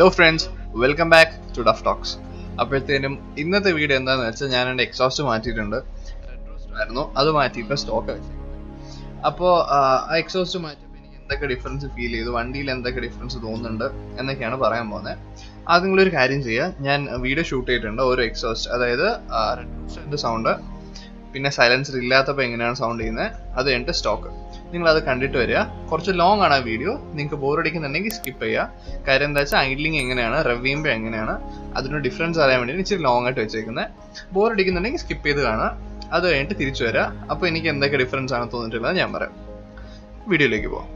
Hello friends, welcome back to DUFF Talks. അപ്പോഴത്തേനും ഇന്നത്തെ video എന്താണെന്ന് വെച്ചാൽ ഞാൻ എൻ്റെ എക്സോസ്റ്റ് മാറ്റിയിട്ടുണ്ട്. റെഡ് റൂസ്റ്റർ ആയിരുന്നു, അത് മാറ്റി ഇപ്പോൾ സ്റ്റോക്ക് വെച്ചേക്കുന്നത്. അപ്പോൾ ആ എക്സോസ്റ്റ് മാറ്റിയപ്പോൾ എനിക്ക് എന്തൊക്കെ ഡിഫറൻസ് ഫീൽ ചെയ്തു, വണ്ടിയിൽ എന്തൊക്കെ ഡിഫറൻസ് തോന്നുന്നുണ്ട് എന്നൊക്കെയാണ് പറയാൻ പോകുന്നത്. ആദ്യം നിങ്ങളൊരു കാര്യം ചെയ്യുക, ഞാൻ വീഡിയോ ഷൂട്ട് ചെയ്തിട്ടുണ്ട് ഓരോ എക്സോസ്റ്റ്, അതായത് റെഡ് റൂസ്റ്ററിൻ്റെ സൗണ്ട്, പിന്നെ സൈലൻസർ ഇല്ലാത്തപ്പോൾ എങ്ങനെയാണ് സൗണ്ട് ചെയ്യുന്നത്, അത് കഴിഞ്ഞിട്ട് സ്റ്റോക്ക്. നിങ്ങളത് കണ്ടിട്ട് വരിക. കുറച്ച് ലോങ് ആണ് ആ വീഡിയോ, നിങ്ങൾക്ക് ബോറടിക്കുന്നുണ്ടെങ്കിൽ സ്കിപ്പ് ചെയ്യുക. കാര്യം എന്താ വെച്ചാൽ ഐഡ്ലിങ് എങ്ങനെയാണ്, റെവ് ചെയ്യുമ്പോൾ എങ്ങനെയാണ്, അതിനൊരു ഡിഫറൻസ് അറിയാൻ വേണ്ടി ഇച്ചിരി ലോങ് ആയിട്ട് വെച്ചേക്കുന്നത്. ബോറടിക്കുന്നുണ്ടെങ്കിൽ സ്കിപ്പ് ചെയ്ത് കാണുക, അത് കഴിഞ്ഞിട്ട് തിരിച്ചു വരിക. അപ്പോൾ എനിക്ക് എന്തൊക്കെ ഡിഫറൻസ് ആണ് തോന്നിയിട്ടുള്ളത് ഞാൻ പറയാം. വീഡിയോയിലേക്ക് പോകാം.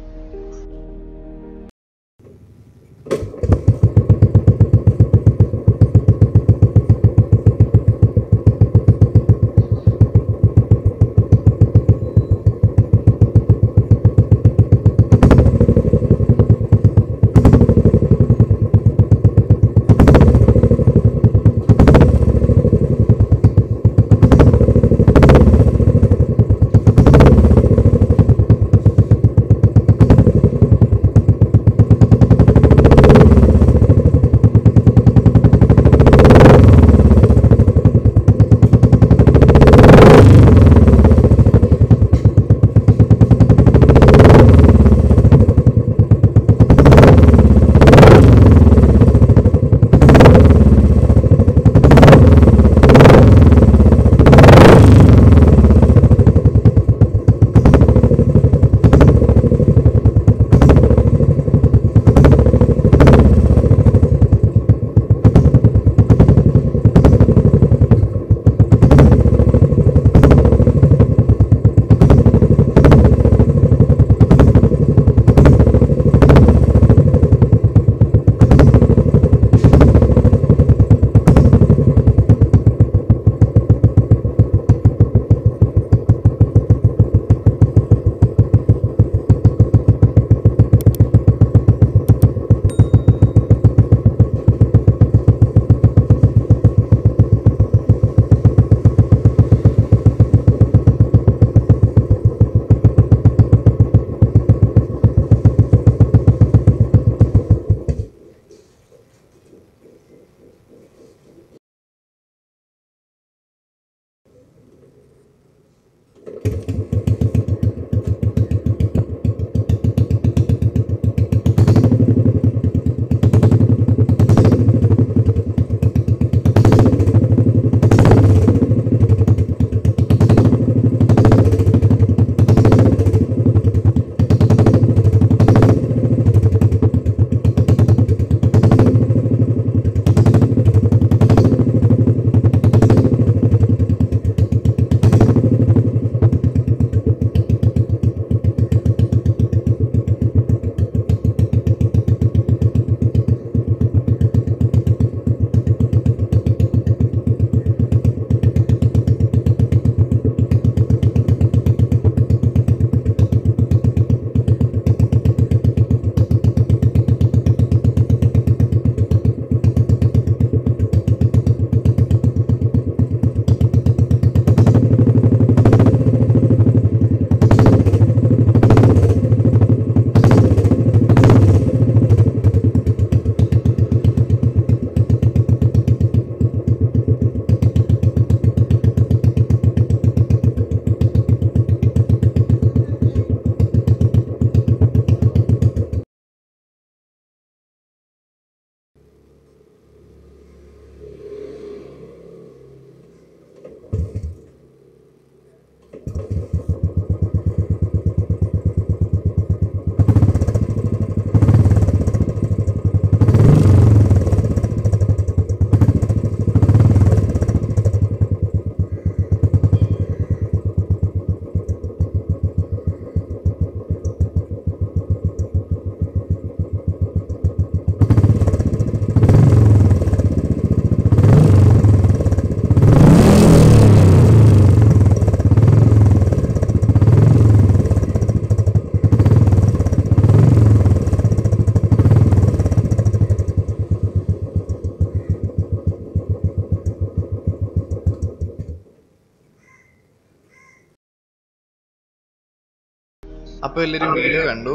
അപ്പോൾ എല്ലാവരും വീഡിയോ കണ്ടു,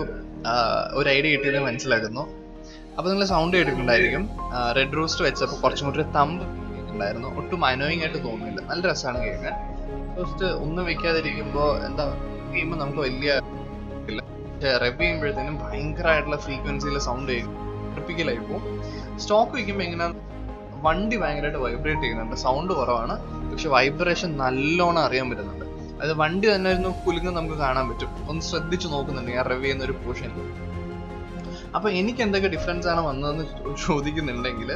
ഒരു ഐഡിയ കിട്ടിയത് മനസ്സിലാക്കുന്നു. അപ്പോൾ നിങ്ങൾ സൗണ്ട് കേട്ടിട്ടുണ്ടായിരിക്കും. റെഡ് റൂസ്റ്റർ വെച്ചപ്പോൾ കുറച്ചും കൂടി തമ്പ് ഉണ്ടായിരുന്നു. ഒട്ടും അനോയിങ് ആയിട്ട് തോന്നുന്നില്ല, നല്ല രസമാണ് കേൾക്കാൻ. ഫസ്റ്റ് ഒന്നും വെക്കാതിരിക്കുമ്പോൾ എന്താ ഗെയിം നമുക്ക് വലിയ റെവ് ചെയ്യുമ്പോഴത്തേനും ഭയങ്കരമായിട്ടുള്ള ഫ്രീക്വൻസിയിൽ സൗണ്ട് ട്രിപ്പിക്കലായി പോകും. സ്റ്റോക്ക് വയ്ക്കുമ്പോൾ എങ്ങനെയാ വണ്ടി ഭയങ്കരമായിട്ട് വൈബ്രേറ്റ് ചെയ്യുന്നുണ്ട്, സൗണ്ട് കുറവാണ്, പക്ഷെ വൈബ്രേഷൻ നല്ലോണം അറിയാൻ പറ്റുന്നുണ്ട്. അത് വണ്ടി തന്നെ ഒന്ന് കുലുങ്ങും നമുക്ക് കാണാൻ പറ്റും, ഒന്ന് ശ്രദ്ധിച്ചു നോക്കുന്നുണ്ട് ഞാൻ റെവ് ചെയ്യുന്ന ഒരു പോർഷൻ. അപ്പൊ എനിക്ക് എന്തൊക്കെ ഡിഫറൻസ് ആണ് വന്നതെന്ന് ചോദിക്കുന്നുണ്ടെങ്കിൽ,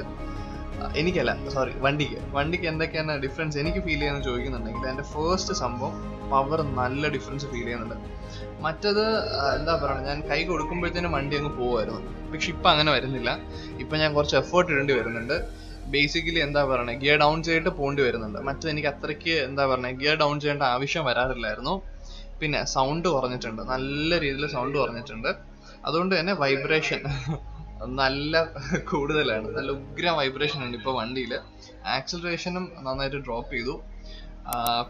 എനിക്കല്ല സോറി വണ്ടിക്ക് എന്തൊക്കെയാണ് ഡിഫറൻസ് എനിക്ക് ഫീൽ ചെയ്യാന്ന് ചോദിക്കുന്നുണ്ടെങ്കിൽ, എൻ്റെ ഫസ്റ്റ് സംഭവം പവർ നല്ല ഡിഫറൻസ് ഫീൽ ചെയ്യുന്നുണ്ട്. മറ്റത് എന്താ പറയുക, ഞാൻ കൈ കൊടുക്കുമ്പോഴത്തേനും വണ്ടി അങ്ങ് പോകുമായിരുന്നു. പക്ഷെ ഇപ്പം അങ്ങനെ വരുന്നില്ല. ഇപ്പം ഞാൻ കുറച്ച് എഫേർട്ട് ഇടേണ്ടി വരുന്നുണ്ട്. ബേസിക്കലി എന്താ പറയുക, ഗിയർ ഡൗൺ ചെയ്തിട്ട് പോകേണ്ടി വരുന്നുണ്ട്. മറ്റത് എനിക്ക് അത്രയ്ക്ക് എന്താ പറയുക ഗിയർ ഡൗൺ ചെയ്യേണ്ട ആവശ്യം വരാറില്ലായിരുന്നു. പിന്നെ സൗണ്ട് കുറഞ്ഞിട്ടുണ്ട്, നല്ല രീതിയിൽ സൗണ്ട് കുറഞ്ഞിട്ടുണ്ട്. അതുകൊണ്ട് തന്നെ വൈബ്രേഷൻ നല്ല കൂടുതലാണ്, നല്ല ഉഗ്ര വൈബ്രേഷൻ ഉണ്ട് ഇപ്പോൾ വണ്ടിയിൽ. ആക്സിലറേഷനും നന്നായിട്ട് ഡ്രോപ്പ് ചെയ്തു.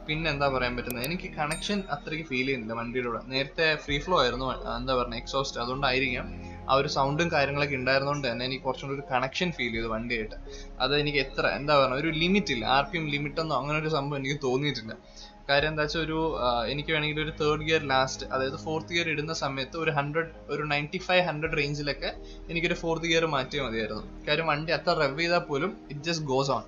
പിന്നെ എന്താ പറയാൻ പറ്റുന്നത്, എനിക്ക് കണക്ഷൻ അത്രയ്ക്ക് ഫീൽ ചെയ്യുന്നില്ല വണ്ടിയുടെ കൂടെ. നേരത്തെ ഫ്രീ ഫ്ലോ ആയിരുന്നു എന്താ പറയുക എക്സോസ്റ്റ്, അതുകൊണ്ടായിരിക്കാം ആ ഒരു സൗണ്ടും കാര്യങ്ങളൊക്കെ ഉണ്ടായിരുന്നതുകൊണ്ട് തന്നെ എനിക്ക് കുറച്ചും കൂടി ഒരു കണക്ഷൻ ഫീൽ ചെയ്തു വണ്ടിയായിട്ട്. അത് എനിക്ക് എത്ര എന്താ പറയുക ഒരു ലിമിറ്റ് ഇല്ല, RPM ലിമിറ്റൊന്നും അങ്ങനെ ഒരു സംഭവം എനിക്ക് തോന്നിയിട്ടില്ല. കാര്യം എന്താ വെച്ചാൽ എനിക്ക് വേണമെങ്കിൽ ഒരു തേർഡ് ഗിയർ ലാസ്റ്റ്, അതായത് ഫോർത്ത് ഗിയർ ഇടുന്ന സമയത്ത് ഒരു 95-100 റേഞ്ചിലൊക്കെ എനിക്കൊരു ഫോർത്ത് ഗിയർ മാറ്റിയാൽ മതിയായിരുന്നു. കാര്യം വണ്ടി അത്ര റെവ് ചെയ്താൽ പോലും ഇറ്റ് ജസ്റ്റ് ഗോസ് ഓൺ.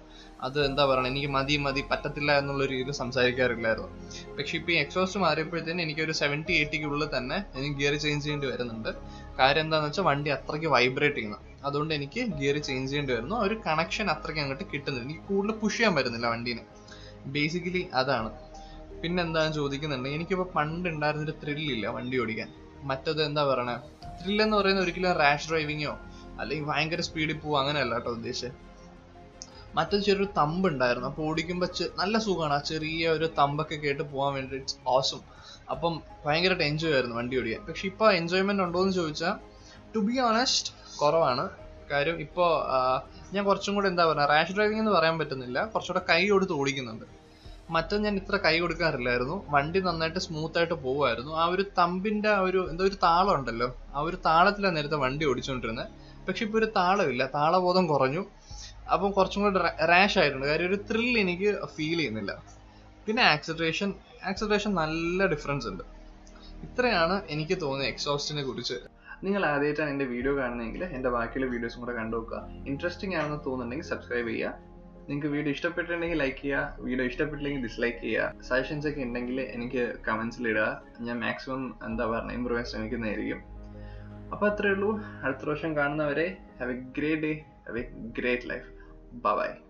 അത് എന്താ പറയുക, എനിക്ക് മതി പറ്റത്തില്ല എന്നുള്ള രീതിയിൽ സംസാരിക്കാറില്ലായിരുന്നു. പക്ഷെ ഇപ്പം ഈ എക്സോസ്റ്റ് മാറിയപ്പോഴത്തേനും എനിക്കൊരു 70-80 തന്നെ എനിക്ക് ഗിയർ ചേഞ്ച് ചെയ്യേണ്ടി വരുന്നുണ്ട്. കാര്യം എന്താണെന്ന് വെച്ചാൽ വണ്ടി അത്രയ്ക്ക് വൈബ്രേറ്റ് ചെയ്യുന്നു, അതുകൊണ്ട് എനിക്ക് ഗിയർ ചേഞ്ച് ചെയ്യേണ്ടി വരുന്നു. ഒരു കണക്ഷൻ അത്രയ്ക്ക് അങ്ങോട്ട് കിട്ടുന്നില്ല, എനിക്ക് കൂടുതൽ പുഷ് ചെയ്യാൻ പറ്റുന്നില്ല വണ്ടീനെ. ബേസിക്കലി അതാണ്. പിന്നെ എന്താണെന്ന് ചോദിക്കുന്നുണ്ടെങ്കിൽ, എനിക്കിപ്പോൾ പണ്ട് ഉണ്ടായിരുന്നൊരു ത്രില്ലില്ല വണ്ടി ഓടിക്കാൻ. മറ്റത് എന്താ പറയണേ, ത്രില്ലെന്ന് പറയുന്നത് ഒരിക്കലും റാഷ് ഡ്രൈവിങ്ങോ അല്ലെങ്കിൽ ഭയങ്കര സ്പീഡിൽ പോവുക അങ്ങനെയല്ല കേട്ടോ ഉദ്ദേശിച്ചത്. മറ്റൊരു ചെറിയൊരു തമ്പ് ഉണ്ടായിരുന്നു, അപ്പോൾ ഓടിക്കുമ്പോൾ നല്ല സുഖമാണ്. ആ ചെറിയ ഒരു തമ്പൊക്കെ കേട്ട് പോകാൻ വേണ്ടി ഇറ്റ്സ് ഓസം. അപ്പം ഭയങ്കരമായിട്ട് എൻജോയ് ആയിരുന്നു വണ്ടി ഓടിക്കാൻ. പക്ഷെ ഇപ്പോൾ എൻജോയ്മെന്റ് ഉണ്ടോ എന്ന് ചോദിച്ചാൽ ടു ബി ഓണസ്റ്റ് കുറവാണ്. കാര്യം ഇപ്പോൾ ഞാൻ കുറച്ചും കൂടെ എന്താ പറയുക റാഷ് ഡ്രൈവിംഗ് എന്ന് പറയാൻ പറ്റുന്നില്ല, കുറച്ചുകൂടെ കൈ കൊടുത്ത് ഓടിക്കുന്നുണ്ട്. മറ്റത് ഞാൻ ഇത്ര കൈ കൊടുക്കാറില്ലായിരുന്നു, വണ്ടി നന്നായിട്ട് സ്മൂത്ത് ആയിട്ട് പോകുമായിരുന്നു. ആ ഒരു തമ്പിന്റെ ആ ഒരു എന്തോ ഒരു താളം ഉണ്ടല്ലോ, ആ ഒരു താളത്തിലാണ് നേരത്തെ വണ്ടി ഓടിച്ചുകൊണ്ടിരുന്നത്. പക്ഷെ ഇപ്പോൾ ഒരു താളമില്ല, താളബോധം കുറഞ്ഞു. അപ്പം കുറച്ചും കൂടി റാഷ് ആയിട്ടുണ്ട്. കാര്യം ഒരു ത്രില്ല് എനിക്ക് ഫീൽ ചെയ്യുന്നില്ല. പിന്നെ ആക്സിലറേഷൻ നല്ല ഡിഫറൻസ് ഉണ്ട്. ഇത്രയാണ് എനിക്ക് തോന്നിയ എക്സോസ്റ്റിനെ കുറിച്ച്. നിങ്ങൾ ആദ്യമായിട്ടാണ് എൻ്റെ വീഡിയോ കാണുന്നതെങ്കിൽ എൻ്റെ ബാക്കിയുള്ള വീഡിയോസും കൂടെ കണ്ടു നോക്കുക. ഇൻട്രസ്റ്റിംഗ് ആണെന്ന് തോന്നുന്നുണ്ടെങ്കിൽ സബ്സ്ക്രൈബ് ചെയ്യുക. നിങ്ങൾക്ക് വീഡിയോ ഇഷ്ടപ്പെട്ടിട്ടുണ്ടെങ്കിൽ ലൈക്ക് ചെയ്യുക, വീഡിയോ ഇഷ്ടപ്പെട്ടില്ലെങ്കിൽ ഡിസ്ലൈക്ക് ചെയ്യുക. സജഷൻസ് ഒക്കെ ഉണ്ടെങ്കിൽ എനിക്ക് കമൻസിൽ ഇടുക, ഞാൻ മാക്സിമം എന്താ പറയുക ഇമ്പ്രൂവ് ചെയ്യാൻ ശ്രമിക്കുന്നതായിരിക്കും. അപ്പോൾ അത്രയേ ഉള്ളൂ. അടുത്ത പ്രാവശ്യം കാണുന്നവരെ have A great day, have A great life. Bye bye.